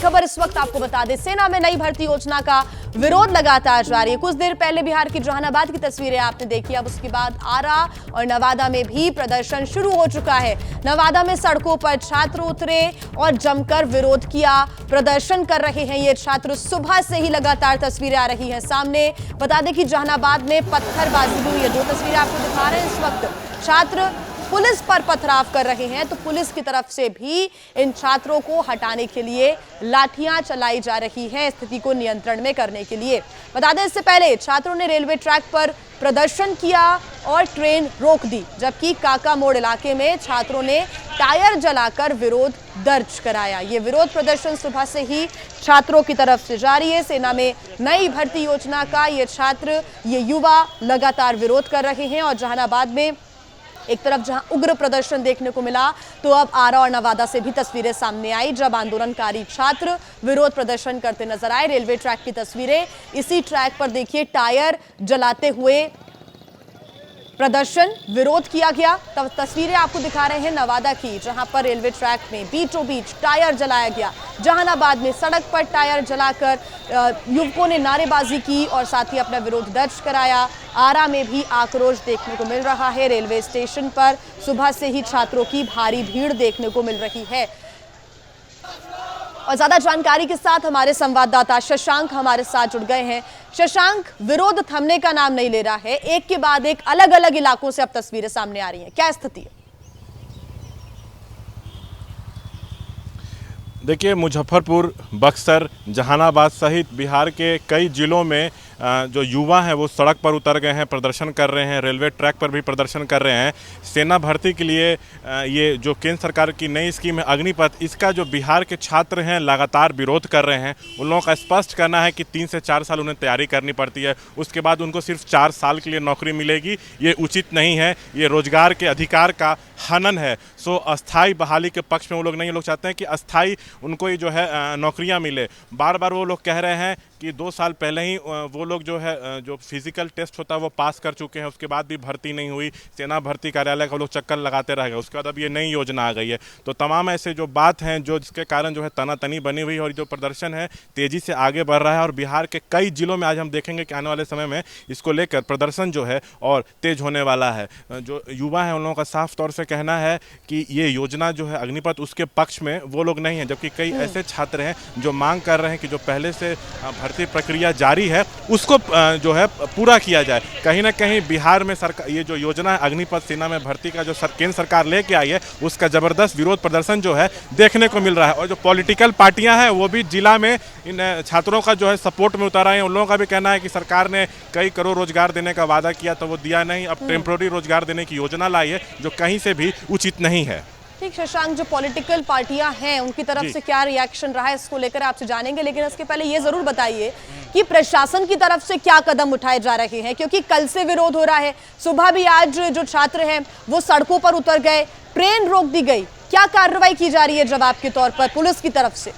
खबर इस वक्त आपको बता दें, सेना में नई भर्ती योजना का विरोध लगातार जारी है। कुछ देर पहले बिहार की जहानाबाद की तस्वीरें आपने देखी, अब उसके बाद आरा और नवादा में भी प्रदर्शन शुरू हो चुका है। नवादा में सड़कों पर छात्र उतरे और जमकर विरोध किया, प्रदर्शन कर रहे हैं ये छात्र। सुबह से ही लगातार तस्वीरें आ रही हैं सामने। बता दें कि जहानाबाद में पत्थरबाजी हुई है। जो तस्वीरें आपको दिखा रहे हैं इस वक्त, छात्र पुलिस पर पथराव कर रहे हैं, तो पुलिस की तरफ से भी इन छात्रों को हटाने के लिए लाठियां चलाई जा रही हैं, स्थिति को नियंत्रण में करने के लिए। बता दें, इससे पहले छात्रों ने रेलवे ट्रैक पर प्रदर्शन किया और ट्रेन रोक दी, जबकि काका मोड़ इलाके में छात्रों ने टायर जलाकर विरोध दर्ज कराया। ये विरोध प्रदर्शन सुबह से ही छात्रों की तरफ से जारी है। सेना में नई भर्ती योजना का ये छात्र, ये युवा लगातार विरोध कर रहे हैं। और जहानाबाद में एक तरफ जहां उग्र प्रदर्शन देखने को मिला, तो अब आरा और नवादा से भी तस्वीरें सामने आई, जब आंदोलनकारी छात्र विरोध प्रदर्शन करते नजर आए। रेलवे ट्रैक की तस्वीरें, इसी ट्रैक पर देखिए टायर जलाते हुए प्रदर्शन, विरोध किया गया। तब तस्वीरें आपको दिखा रहे हैं नवादा की, जहां पर रेलवे ट्रैक में बीचों बीच टायर जलाया गया। जहानाबाद में सड़क पर टायर जलाकर युवकों ने नारेबाजी की और साथ ही अपना विरोध दर्ज कराया। आरा में भी आक्रोश देखने को मिल रहा है। रेलवे स्टेशन पर सुबह से ही छात्रों की भारी भीड़ देखने को मिल रही है। और ज्यादा जानकारी के साथ हमारे संवाददाता शशांक हमारे साथ जुड़ गए हैं। शशांक, विरोध थमने का नाम नहीं ले रहा है, एक के बाद एक अलग अलग इलाकों से अब तस्वीरें सामने आ रही हैं, क्या स्थिति है? देखिए, मुजफ्फरपुर, बक्सर, जहानाबाद सहित बिहार के कई जिलों में जो युवा हैं वो सड़क पर उतर गए हैं, प्रदर्शन कर रहे हैं। रेलवे ट्रैक पर भी प्रदर्शन कर रहे हैं। सेना भर्ती के लिए ये जो केंद्र सरकार की नई स्कीम है अग्निपथ, इसका जो बिहार के छात्र हैं लगातार विरोध कर रहे हैं। उन लोगों का स्पष्ट करना है कि 3 से 4 साल उन्हें तैयारी करनी पड़ती है, उसके बाद उनको सिर्फ 4 साल के लिए नौकरी मिलेगी। ये उचित नहीं है, ये रोजगार के अधिकार का हनन है। सो अस्थाई बहाली के पक्ष में वो लोग नहीं, लोग चाहते हैं कि अस्थाई उनको ही जो है नौकरियां मिले। बार बार वो लोग कह रहे हैं कि 2 साल पहले ही वो लोग जो है जो फिजिकल टेस्ट होता है वो पास कर चुके हैं, उसके बाद भी भर्ती नहीं हुई। सेना भर्ती कार्यालय का लोग चक्कर लगाते रह गए। उसके बाद अब ये नई योजना आ गई है। तो तमाम ऐसे जो बात हैं जो जिसके कारण जो है तनातनी बनी हुई है और जो प्रदर्शन है तेजी से आगे बढ़ रहा है। और बिहार के कई जिलों में आज हम देखेंगे कि आने वाले समय में इसको लेकर प्रदर्शन जो है और तेज होने वाला है। जो युवा है उन लोगों का साफ तौर से कहना है कि ये योजना जो है अग्निपथ, उसके पक्ष में वो लोग नहीं हैं, जबकि कई ऐसे छात्र हैं जो मांग कर रहे हैं कि जो पहले से भर्ती प्रक्रिया जारी है उसको जो है पूरा किया जाए। कहीं ना कहीं बिहार में सरकार ये जो योजना है अग्निपथ सेना में भर्ती का जो केंद्र सरकार लेके आई है उसका जबरदस्त विरोध प्रदर्शन जो है देखने को मिल रहा है। और जो पॉलिटिकल पार्टियां हैं वो भी जिला में इन छात्रों का जो है सपोर्ट में उतारा है। उन लोगों का भी कहना है कि सरकार ने कई करोड़ रोजगार देने का वादा किया तो वो दिया नहीं, अब टेम्प्रोरी रोजगार देने की योजना लाई है जो कहीं से भी उचित नहीं है। ठीक शशांक, जो पॉलिटिकल पार्टियां हैं उनकी तरफ से क्या रिएक्शन रहा है इसको लेकर आपसे जानेंगे, लेकिन इसके पहले ये जरूर बताइए कि प्रशासन की तरफ से क्या कदम उठाए जा रहे हैं, क्योंकि कल से विरोध हो रहा है। सुबह भी आज जो छात्र हैं वो सड़कों पर उतर गए, ट्रेन रोक दी गई, क्या कार्रवाई की जा रही है जवाब के तौर पर पुलिस की तरफ से?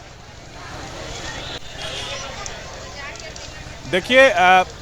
देखिए,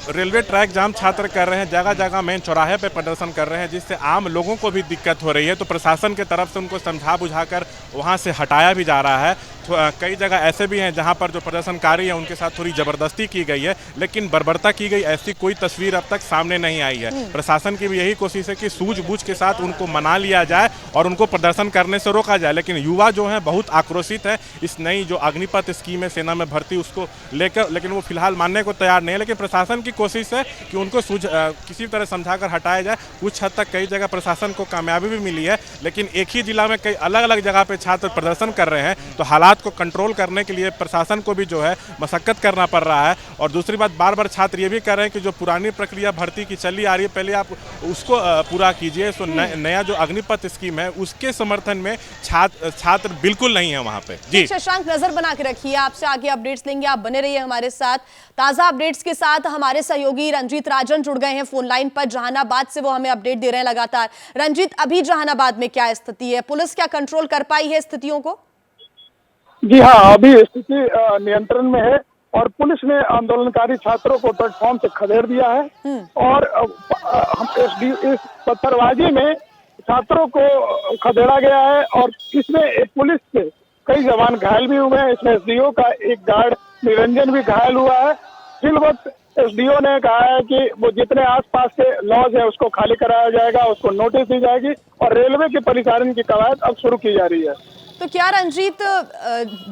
रेलवे ट्रैक जाम छात्र कर रहे हैं, जगह जगह मेन चौराहे पे प्रदर्शन कर रहे हैं, जिससे आम लोगों को भी दिक्कत हो रही है। तो प्रशासन की तरफ से उनको समझा बुझाकर वहां से हटाया भी जा रहा है। कई जगह ऐसे भी हैं जहां पर जो प्रदर्शनकारी हैं उनके साथ थोड़ी ज़बरदस्ती की गई है, लेकिन बर्बरता की गई ऐसी कोई तस्वीर अब तक सामने नहीं आई है। प्रशासन की भी यही कोशिश है कि सूझबूझ के साथ उनको मना लिया जाए और उनको प्रदर्शन करने से रोका जाए। लेकिन युवा जो हैं बहुत आक्रोशित है इस नई जो अग्निपथ स्कीम है सेना में भर्ती उसको लेकर, लेकिन वो फिलहाल मानने को तैयार नहीं है। लेकिन प्रशासन की कोशिश है कि उनको किसी तरह समझाकर हटाया जाए। कुछ हद तक कई जगह प्रशासन को कामयाबी भी मिली है, लेकिन एक ही जिला में कई अलग अलग जगह पे छात्र प्रदर्शन कर रहे हैं, तो हालात को कंट्रोल करने के लिए प्रशासन को भी जो है मशक्कत करना पड़ रहा है। और दूसरी बात, बार बार छात्र ये भी कह रहे हैं कि जो पुरानी प्रक्रिया भर्ती की चली आ रही है पहले आप उसको पूरा कीजिए। सो नया जो अग्निपथ स्कीम है उसके समर्थन में छात्र बिल्कुल नहीं है वहां पे। जी शशांक, नजर बना के रखिए, आपसे आगे अपडेट्स लेंगे, आप बने रहिए हमारे साथ। ताजा अपडेट्स के साथ हमारे सहयोगी रंजीत राजन जुड़ गए हैं फोन लाइन पर जहानाबाद से, वो हमें अपडेट दे रहे हैं लगातार। रंजीत, अभी जहानाबाद में क्या स्थिति है? पुलिस क्या कंट्रोल कर पाई है स्थितियों को? जी हाँ, अभी स्थिति नियंत्रण में है और पुलिस ने आंदोलनकारी छात्रों को प्लेटफॉर्म से खदेड़ दिया है। और इस पत्थरबाजी में छात्रों को खदेड़ा गया है और इसमें पुलिस से कई जवान घायल भी हुए हैं। इसमें एसडीओ का एक गार्ड निरंजन भी घायल हुआ है। फिल वक्त एसडीओ ने कहा है कि वो जितने आसपास के लॉज है उसको खाली कराया जाएगा, उसको नोटिस दी जाएगी और रेलवे के परिचालन की कवायद अब शुरू की जा रही है। तो क्या रंजीत,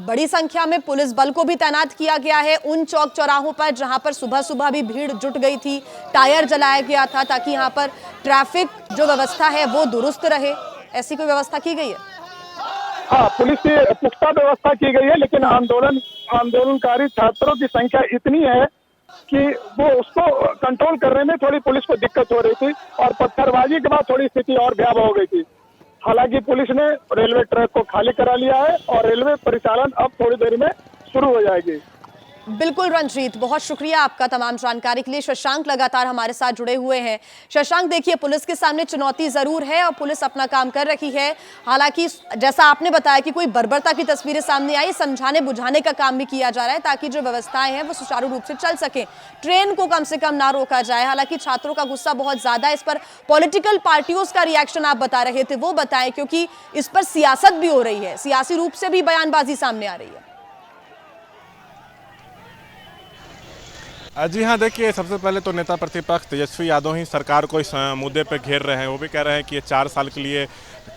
बड़ी संख्या में पुलिस बल को भी तैनात किया गया है उन चौक चौराहों पर जहां पर सुबह सुबह भी भीड़ जुट गई थी, टायर जलाया गया था ताकि यहां पर ट्रैफिक जो व्यवस्था है वो दुरुस्त रहे, ऐसी कोई व्यवस्था की गई है? हाँ, पुलिस की पुख्ता व्यवस्था की गई है, लेकिन आंदोलनकारी छात्रों की संख्या इतनी है कि वो उसको कंट्रोल करने में थोड़ी पुलिस को दिक्कत हो रही थी और पत्थरबाजी के बाद थोड़ी स्थिति और भयावह हो गई थी। हालांकि पुलिस ने रेलवे ट्रैक को खाली करा लिया है और रेलवे परिचालन अब थोड़ी देर में शुरू हो जाएगी। बिल्कुल रंजीत, बहुत शुक्रिया आपका तमाम जानकारी के लिए। शशांक लगातार हमारे साथ जुड़े हुए हैं। शशांक, देखिए पुलिस के सामने चुनौती जरूर है और पुलिस अपना काम कर रही है। हालांकि जैसा आपने बताया कि कोई बर्बरता की तस्वीरें सामने आई, समझाने बुझाने का काम भी किया जा रहा है ताकि जो व्यवस्थाएं हैं वो सुचारू रूप से चल सके, ट्रेन को कम से कम ना रोका जाए। हालांकि छात्रों का गुस्सा बहुत ज्यादा है, इस पर पॉलिटिकल पार्टियों का रिएक्शन आप बता रहे थे, वो बताएं, क्योंकि इस पर सियासत भी हो रही है, सियासी रूप से भी बयानबाजी सामने आ रही है। जी हाँ, देखिए सबसे पहले तो नेता प्रतिपक्ष तेजस्वी यादव ही सरकार को इस मुद्दे पर घेर रहे हैं। वो भी कह रहे हैं कि ये 4 साल के लिए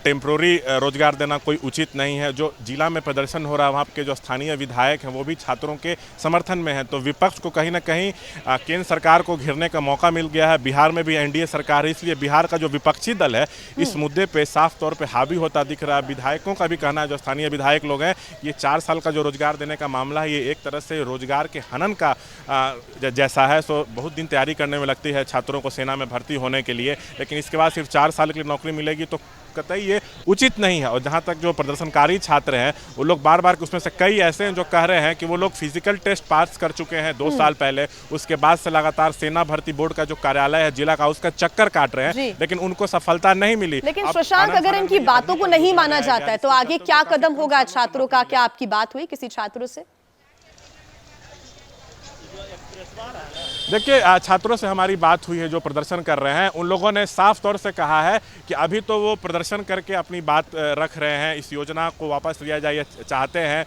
टेम्प्रोरी रोजगार देना कोई उचित नहीं है। जो जिला में प्रदर्शन हो रहा है वहाँ के जो स्थानीय विधायक हैं वो भी छात्रों के समर्थन में हैं। तो विपक्ष को कहीं ना कहीं केंद्र सरकार को घेरने का मौका मिल गया है। बिहार में भी एनडीए सरकार है, इसलिए बिहार का जो विपक्षी दल है इस मुद्दे पे साफ तौर पे हावी होता दिख रहा है। विधायकों का भी कहना है, जो स्थानीय विधायक लोग हैं, ये 4 साल का जो रोजगार देने का मामला है ये एक तरह से रोजगार के हनन का जैसा है। सो बहुत दिन तैयारी करने में लगती है छात्रों को सेना में भर्ती होने के लिए, लेकिन इसके बाद सिर्फ 4 साल के लिए नौकरी मिलेगी तो कतई ये उचित नहीं है। और जहाँ तक जो प्रदर्शनकारी छात्र हैं वो लोग बार बार, उसमें से कई ऐसे हैं जो कह रहे हैं कि वो लोग फिजिकल टेस्ट पास कर चुके हैं 2 साल पहले, उसके बाद से लगातार सेना भर्ती बोर्ड का जो कार्यालय है जिला का उसका चक्कर काट रहे हैं, लेकिन उनको सफलता नहीं मिली। लेकिन शशांक, अगर इनकी बातों को नहीं माना जाता है तो आगे क्या कदम होगा छात्रों का? क्या आपकी बात हुई किसी छात्रों से? देखिए, छात्रों से हमारी बात हुई है जो प्रदर्शन कर रहे हैं। उन लोगों ने साफ तौर से कहा है कि अभी तो वो प्रदर्शन करके अपनी बात रख रहे हैं, इस योजना को वापस लिया जाए चाहते हैं,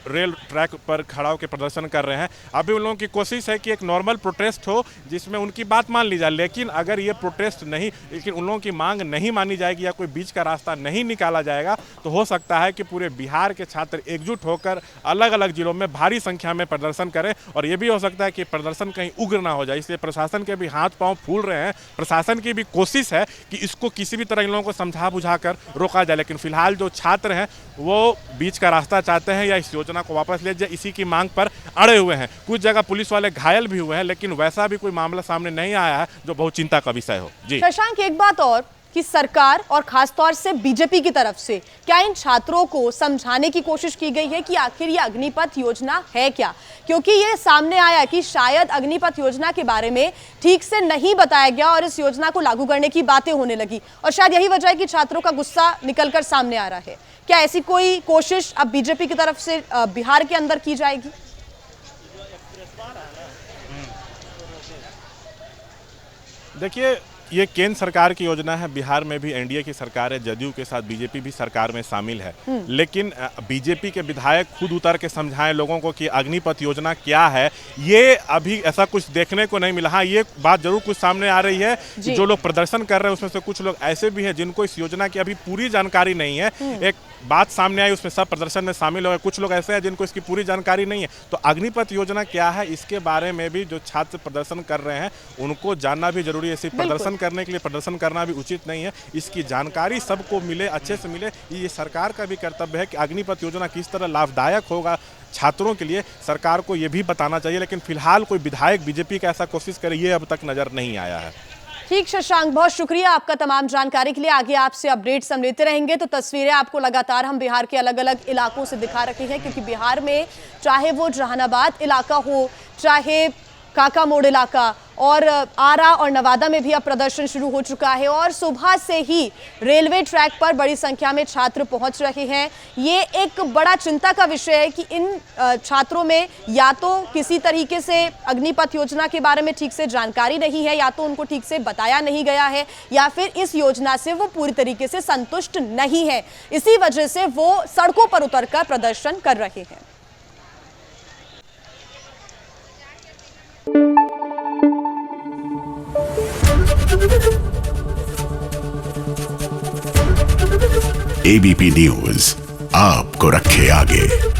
रेल ट्रैक पर खड़ा होकर प्रदर्शन कर रहे हैं। अभी उन लोगों की कोशिश है कि एक नॉर्मल प्रोटेस्ट हो जिसमें उनकी बात मान ली जाए, लेकिन अगर ये प्रोटेस्ट नहीं, लेकिन उन लोगों की मांग नहीं मानी जाएगी या कोई बीच का रास्ता नहीं निकाला जाएगा तो हो सकता है कि पूरे बिहार के छात्र एकजुट होकर अलग अलग जिलों में भारी संख्या में प्रदर्शन करें। और ये भी हो सकता है कि प्रदर्शन कहीं उग्र ना हो जाए, इसलिए प्रशासन के भी हाथ पांव फूल रहे हैं। प्रशासन की भी कोशिश है कि इसको किसी भी तरह इन लोगों को समझा बुझाकर रोका जाए, लेकिन फिलहाल जो छात्र हैं वो बीच का रास्ता चाहते हैं या इस योजना को वापस ले जाए, इसी की मांग पर अड़े हुए हैं। कुछ जगह पुलिस वाले घायल भी हुए हैं, लेकिन वैसा भी कोई मामला सामने नहीं आया है जो बहुत चिंता का विषय हो। जी शशांक, एक बात और कि सरकार और खासतौर से बीजेपी की तरफ से क्या इन छात्रों को समझाने की कोशिश की गई है कि आखिर ये अग्निपथ योजना है क्या? क्योंकि ये सामने आया कि शायद अग्निपथ योजना के बारे में ठीक से नहीं बताया गया और इस योजना को लागू करने की बातें होने लगी और शायद यही वजह है कि छात्रों का गुस्सा निकलकर सामने आ रहा है। क्या ऐसी कोई कोशिश अब बीजेपी की तरफ से बिहार के अंदर की जाएगी? देखिए, ये केंद्र सरकार की योजना है, बिहार में भी एनडीए की सरकार है, जदयू के साथ बीजेपी भी सरकार में शामिल है, लेकिन बीजेपी के विधायक खुद उतर के समझाएं लोगों को कि अग्निपथ योजना क्या है, ये अभी ऐसा कुछ देखने को नहीं मिला। हाँ, ये बात जरूर कुछ सामने आ रही है कि जो लोग प्रदर्शन कर रहे हैं उसमें से कुछ लोग ऐसे भी हैं जिनको इस योजना की अभी पूरी जानकारी नहीं है। एक बात सामने आई, उसमें सब प्रदर्शन में शामिल हो गए, कुछ लोग ऐसे हैं जिनको इसकी पूरी जानकारी नहीं है। तो अग्निपथ योजना क्या है इसके बारे में भी जो छात्र प्रदर्शन कर रहे हैं उनको जानना भी जरूरी है। सिर्फ प्रदर्शन करने के लिए प्रदर्शन करना भी उचित नहीं है, इसकी जानकारी सबको मिले, अच्छे से मिले। ये सरकार का भी कर्तव्य है कि अग्निपथ योजना किस तरह लाभदायक होगा छात्रों के लिए, सरकार को ये भी बताना चाहिए। लेकिन फिलहाल कोई विधायक बीजेपी का ऐसा कोशिश करे ये अब तक नजर नहीं आया है। ठीक शशांक, बहुत शुक्रिया आपका तमाम जानकारी के लिए। आगे आपसे अपडेट्स हम लेते रहेंगे। तो तस्वीरें आपको लगातार हम बिहार के अलग अलग इलाकों से दिखा रहे हैं, क्योंकि बिहार में चाहे वो जहानाबाद इलाका हो, चाहे काका मोड़ इलाका और आरा और नवादा में भी अब प्रदर्शन शुरू हो चुका है और सुबह से ही रेलवे ट्रैक पर बड़ी संख्या में छात्र पहुंच रहे हैं। ये एक बड़ा चिंता का विषय है कि इन छात्रों में या तो किसी तरीके से अग्निपथ योजना के बारे में ठीक से जानकारी नहीं है, या तो उनको ठीक से बताया नहीं गया है, या फिर इस योजना से वो पूरी तरीके से संतुष्ट नहीं है। इसी वजह से वो सड़कों पर उतरकर प्रदर्शन कर रहे हैं। एबीपी न्यूज आपको रखे आगे।